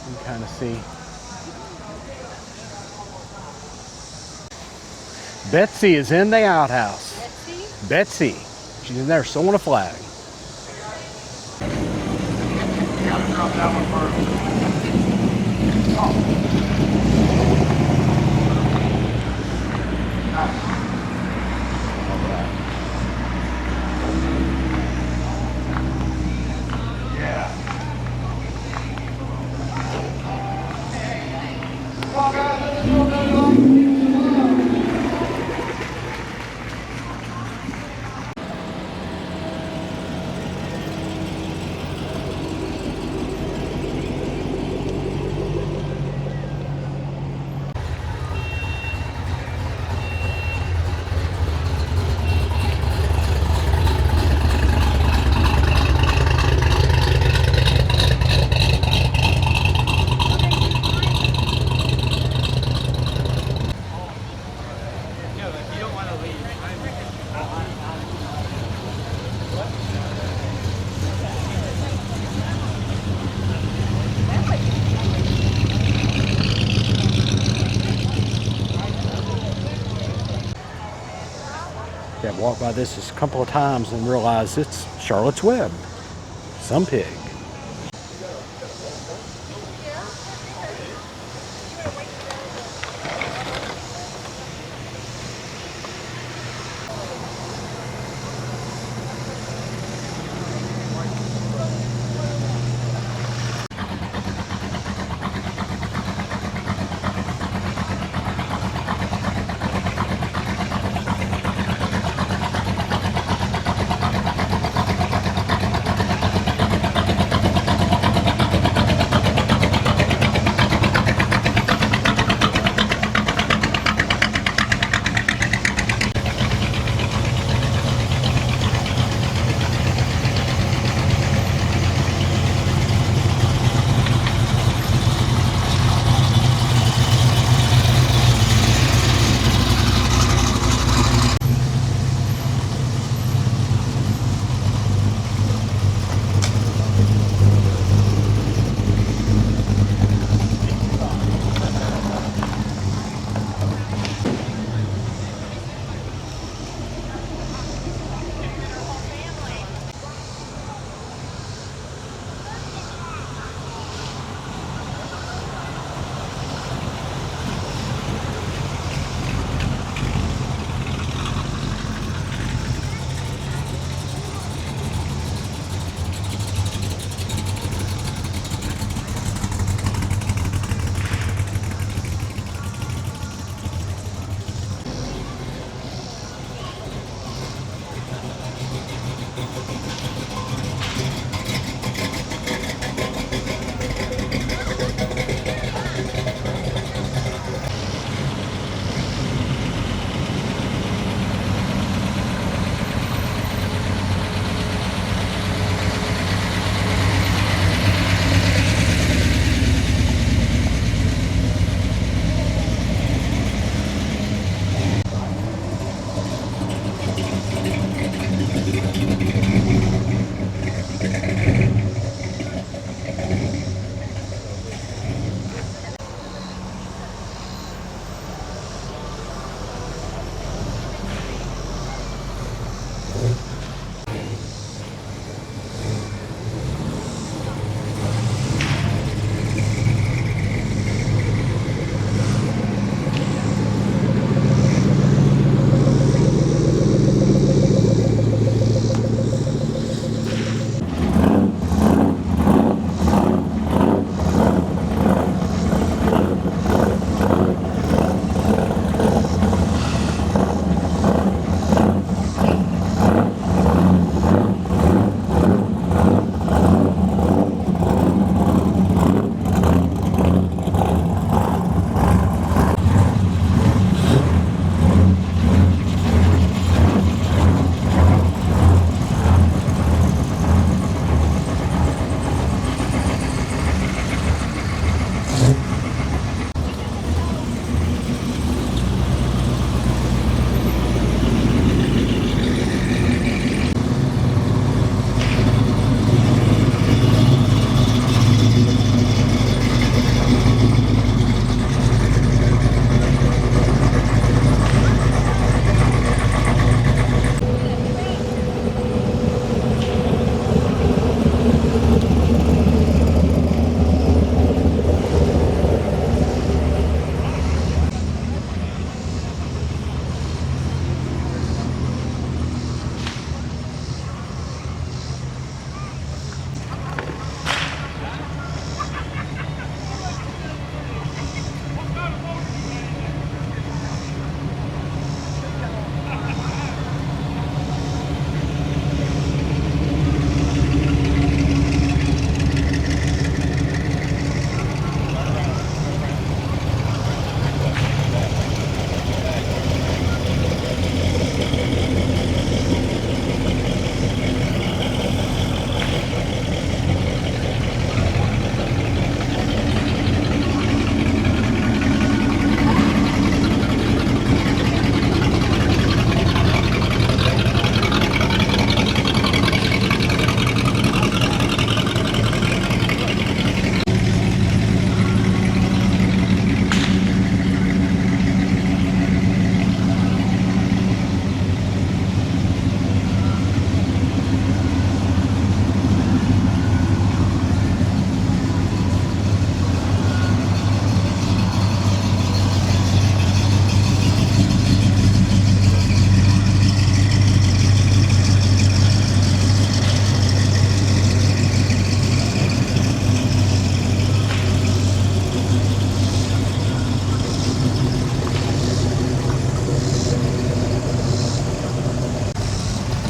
You can kind of see. Betsy is in the outhouse. Betsy. She's in there sewing a flag. Drop that one I've walked by this a couple of times and realized it's Charlotte's Web. Some pig.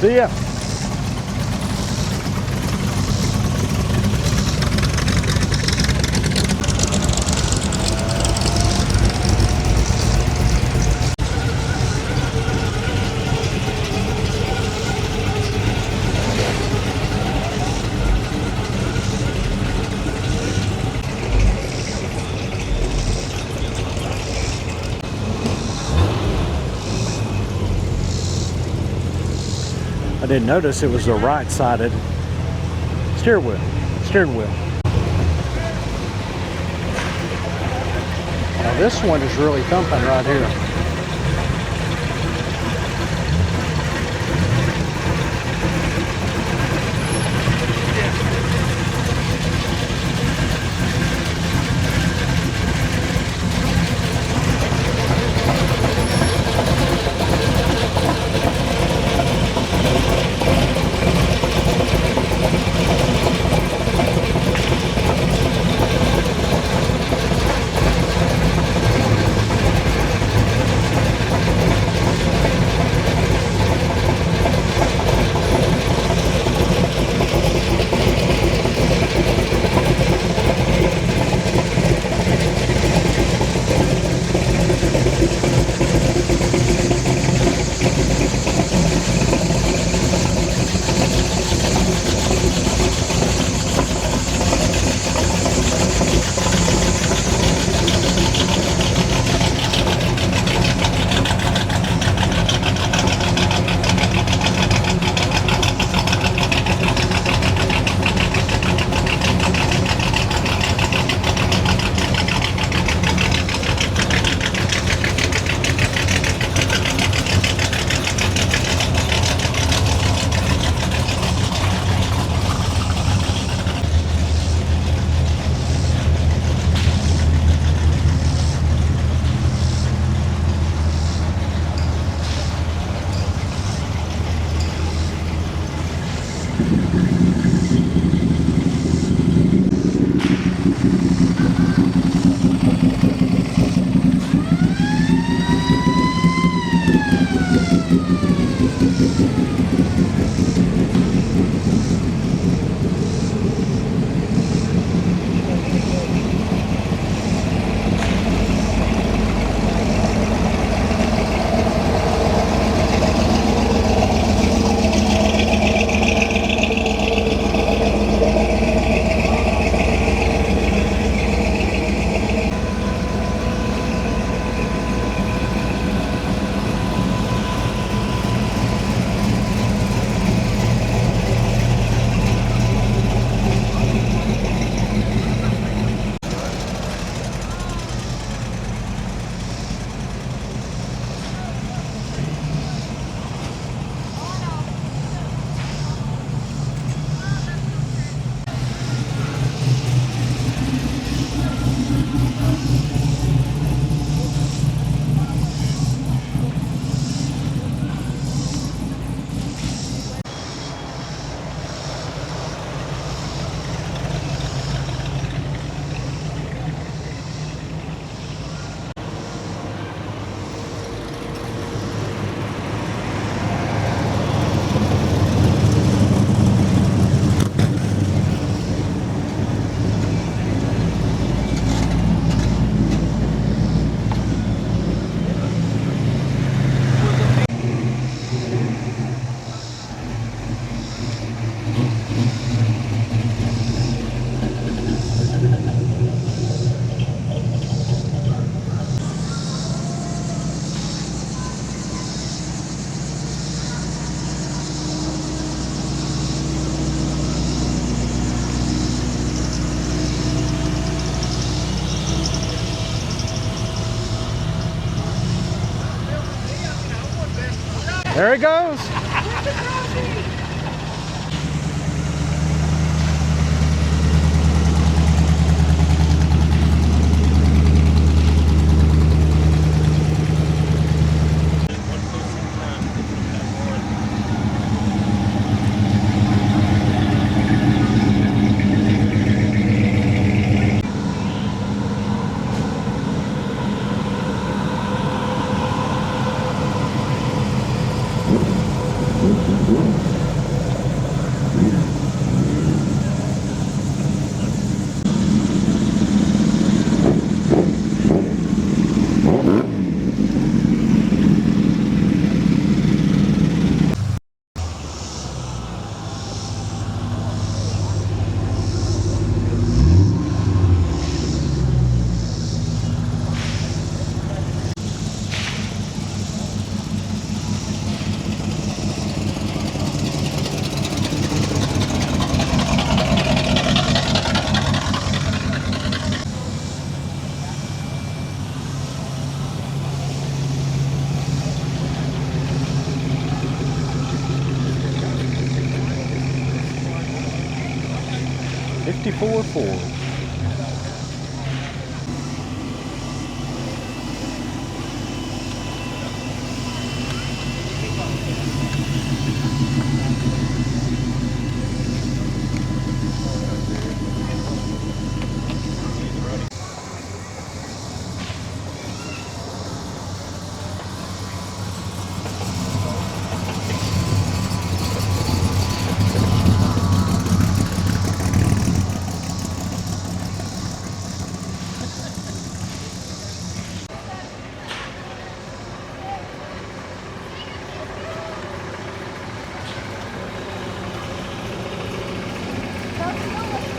See ya. I didn't notice it was a right-sided steering wheel. Now this one is really thumping right here. There he goes. 54 Ford.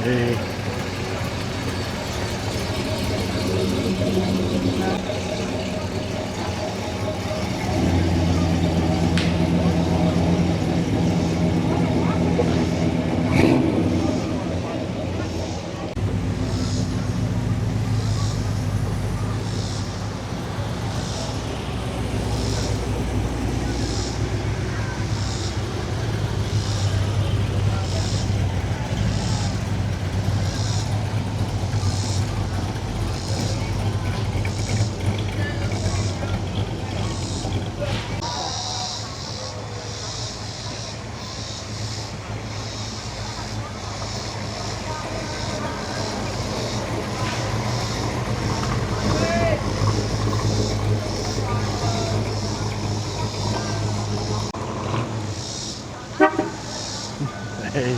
Hey. Hey.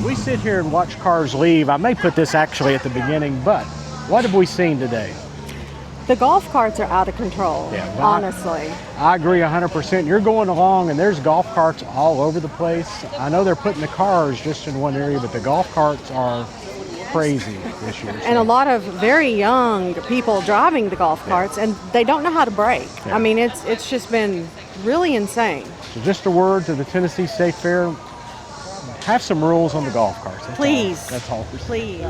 We sit here and watch cars leave. I may put this actually at the beginning, but what have we seen today? The golf carts are out of control, Yeah, well, honestly. I agree 100%. You're going along and there's golf carts all over the place. I know they're putting the cars just in one area, but the golf carts are crazy this year. And a lot of very young people driving the golf carts, and they don't know how to brake. Yeah. I mean, it's just been really insane. So just a word to the Tennessee State Fair, have some rules on the golf carts. That's Please. all. That's all. Please.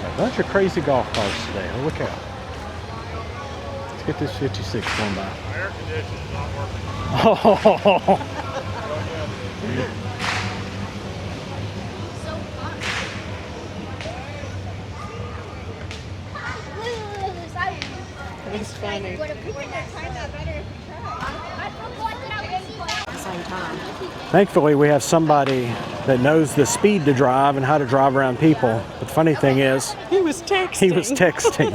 A bunch of crazy golf carts today. Oh, look out. Let's get this 56 going by. Air conditioning's not working. Oh, It's funny. At the same time. thankfully, we have somebody that knows the speed to drive and how to drive around people. But the funny thing is, He was texting. he was texting.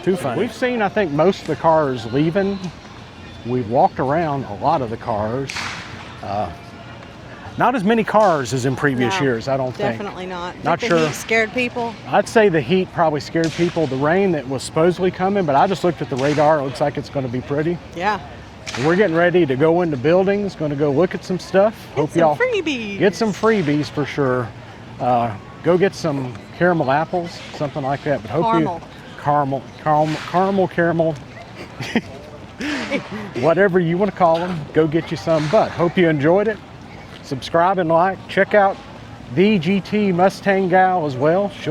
Too funny. We've seen, I think, most of the cars leaving. We've walked around a lot of the cars. Not as many cars as in previous No, years, I don't think. Definitely not. Not Think the sure. heat scared people. I'd say the heat probably scared people. The rain that was supposedly coming, but I just looked at the radar. It looks like it's going to be pretty. Yeah. And we're getting ready to go into buildings, going to go look at some stuff. Hope Some y'all freebies. get some freebies for sure. Go get some caramel apples, something like that. But hope caramel, whatever you want to call them. Go get you some. But hope you enjoyed it. Subscribe and like. Check out the GT Mustang Gal as well. She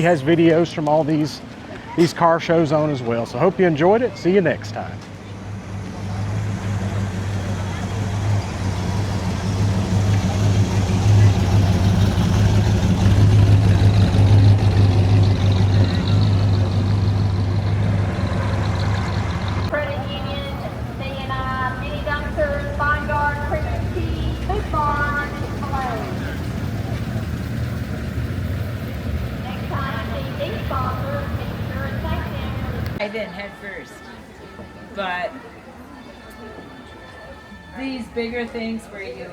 has videos from all these car shows on as well. So hope you enjoyed it. See you next time. dive in head first. But these bigger things where you